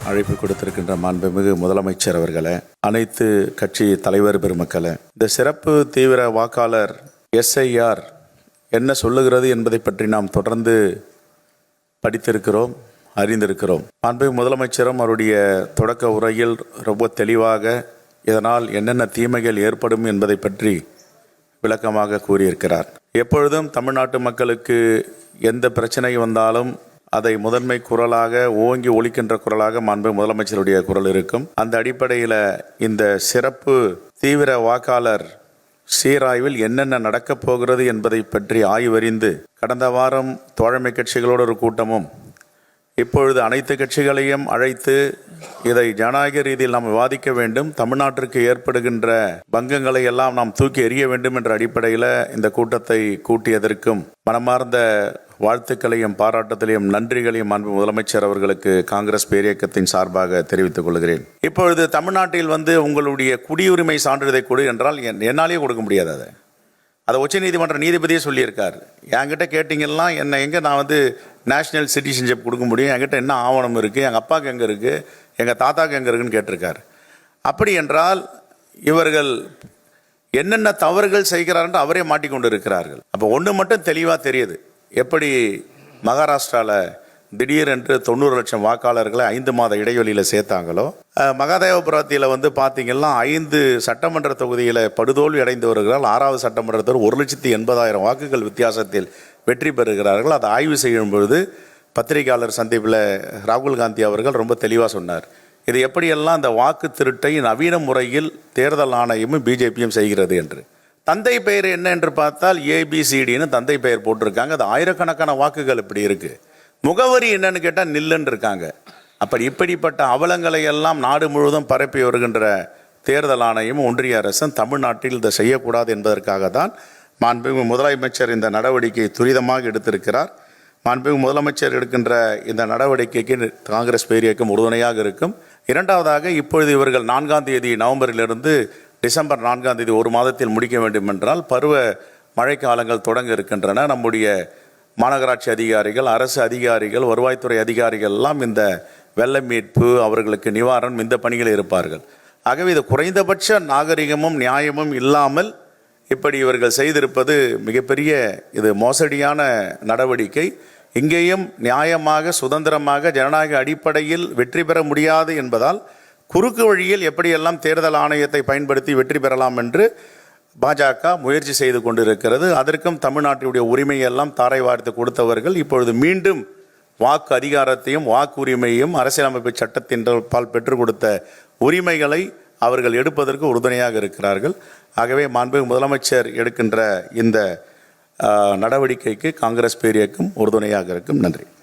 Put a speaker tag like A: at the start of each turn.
A: அழைப்பு கொடுத்திருக்கின்ற மாண்புமிகு முதலமைச்சர் அவர்களே, அனைத்து கட்சி தலைவர் பெருமக்களே, இந்த சிறப்பு தீவிர வாக்காளர் SIR என்ன சொல்லுகிறது என்பதை பற்றி நாம் தொடர்ந்து படித்திருக்கிறோம், அறிந்திருக்கிறோம். மாண்புமிகு முதலமைச்சரும் அவருடைய தொடக்க உரையில் ரொம்ப தெளிவாக இதனால் என்னென்ன தீமைகள் ஏற்படும் என்பதை பற்றி விளக்கமாக கூறியிருக்கிறார். எப்பொழுதும் தமிழ்நாட்டு மக்களுக்கு எந்த பிரச்சனை வந்தாலும் அதை முதன்மை குரலாக ஓங்கி ஒலிக்கின்ற குரலாக மாண்பு முதலமைச்சருடைய குரல் இருக்கும். அந்த அடிப்படையில் இந்த சிறப்பு தீவிர வாக்காளர் சீராய்வில் என்னென்ன நடக்கப் போகிறது என்பதை பற்றி ஆய்வறிந்து கடந்த வாரம் தோழமை கட்சிகளோடு ஒரு கூட்டமும் இப்பொழுது அனைத்து கட்சிகளையும் அழைத்து இதை ஜனநாயக ரீதியில் நாம் விவாதிக்க வேண்டும், தமிழ்நாட்டிற்கு ஏற்படுகின்ற பங்கங்களை எல்லாம் நாம் தூக்கி எறிய வேண்டும் என்ற அடிப்படையில் இந்த கூட்டத்தை கூட்டியதற்கும் மனமார்ந்த வாழ்த்துக்களையும் பாராட்டத்திலையும் நன்றிகளையும் அன்பு முதலமைச்சர் அவர்களுக்கு காங்கிரஸ் பேரியக்கத்தின் சார்பாக தெரிவித்துக் கொள்கிறேன். இப்பொழுது தமிழ்நாட்டில் உங்களுடைய குடியுரிமை சான்றிதழை கொடு என்றால் என்னாலேயே கொடுக்க முடியாது. அதை உச்சநீதிமன்ற நீதிபதியே சொல்லியிருக்கார். என்கிட்ட கேட்டிங்கன்னா நான் நேஷ்னல் சிட்டிசன்ஷிப் கொடுக்க முடியும், என்கிட்ட என்ன ஆவணம் இருக்குது, எங்கள் அப்பாவுக்கு எங்கே இருக்குது, எங்கள் தாத்தாவுக்கு எங்கே இருக்குன்னு கேட்டிருக்கார். அப்படி என்றால் இவர்கள் என்னென்ன தவறுகள் செய்கிறார்கள் அவரே மாட்டிக்கொண்டு இருக்கிறார்கள். அப்போ ஒன்று மட்டும் தெளிவாக தெரியுது, எப்படி மகாராஷ்டிராவில் திடீரென்று 90 லட்சம் வாக்காளர்களை 5 மாத இடைவெளியில் சேர்த்தாங்களோ, மகாதேவபுரத்தில் பார்த்தீங்கன்னா 5 சட்டமன்ற தொகுதியில் படுதோல்வி அடைந்து வருகிறார்கள். 6வது சட்டமன்றத்தில் 1,80,000 வாக்குகள் வித்தியாசத்தில் வெற்றி பெறுகிறார்கள். அதை ஆய்வு செய்யும் பொழுது பத்திரிகையாளர் சந்திப்பில் ராகுல் காந்தி அவர்கள் ரொம்ப தெளிவாக சொன்னார், இது எப்படியெல்லாம் அந்த வாக்கு திருட்டை நவீன முறையில் தேர்தல் ஆணையமும் பிஜேபியும் செய்கிறது என்று. தந்தை பெயர் என்ன என்று பார்த்தால் ABCDன்னு தந்தை பெயர் போட்டிருக்காங்க. அது ஆயிரக்கணக்கான வாக்குகள் இப்படி இருக்குது. முகவரி என்னன்னு கேட்டால் நில்லுன்னு இருக்காங்க. இப்படிப்பட்ட அவலங்களை எல்லாம் நாடு முழுவதும் பரப்பி வருகின்ற தேர்தல் ஆணையம் ஒன்றிய அரசும் தமிழ்நாட்டில் இதை செய்யக்கூடாது என்பதற்காக தான் மாண்புமிகு முதலமைச்சர் இந்த நடவடிக்கையை துரிதமாக எடுத்திருக்கிறார். மாண்புமிகு முதலமைச்சர் எடுக்கின்ற இந்த நடவடிக்கைக்கு காங்கிரஸ் பேரியக்கம் உறுதுணையாக இருக்கும். இரண்டாவதாக, இப்பொழுது இவர்கள் 4ஆம் தேதி நவம்பரிலிருந்து டிசம்பர் 4ஆம் தேதி ஒரு மாதத்தில் முடிக்க வேண்டும் என்றால் பருவ மழைக்காலங்கள் தொடங்க இருக்கின்றன. நம்முடைய மாநகராட்சி அதிகாரிகள், அரசு அதிகாரிகள், வருவாய்த்துறை அதிகாரிகள் எல்லாம் இந்த வெள்ள மீட்பு, அவர்களுக்கு நிவாரணம், இந்த பணிகளில் இருப்பார்கள். ஆகவே இது குறைந்தபட்ச நாகரிகமும் நியாயமும் இல்லாமல் இப்படி இவர்கள் செய்திருப்பது மிகப்பெரிய இது மோசடியான நடவடிக்கை. இங்கேயும் நியாயமாக சுதந்திரமாக ஜனநாயக அடிப்படையில் வெற்றி பெற முடியாது என்பதால் குறுக்கு வழியில் எப்படியெல்லாம் தேர்தல் ஆணையத்தை பயன்படுத்தி வெற்றி பெறலாம் என்று பாஜக முயற்சி செய்து கொண்டிருக்கிறது. அதற்கும் தமிழ்நாட்டினுடைய உரிமையெல்லாம் தாரை வார்த்து கொடுத்தவர்கள் இப்பொழுது மீண்டும் வாக்கு அதிகாரத்தையும் வாக்குரிமையையும் அரசியலமைப்பு சட்டத்தின் பால் பெற்றுக் கொடுத்த உரிமைகளை அவர்கள் எடுப்பதற்கு உறுதுணையாக இருக்கிறார்கள். ஆகவே மாண்புமிகு முதலமைச்சர் எடுக்கின்ற இந்த நடவடிக்கைக்கு காங்கிரஸ் பேரியக்கம் உறுதுணையாக இருக்கும். நன்றி.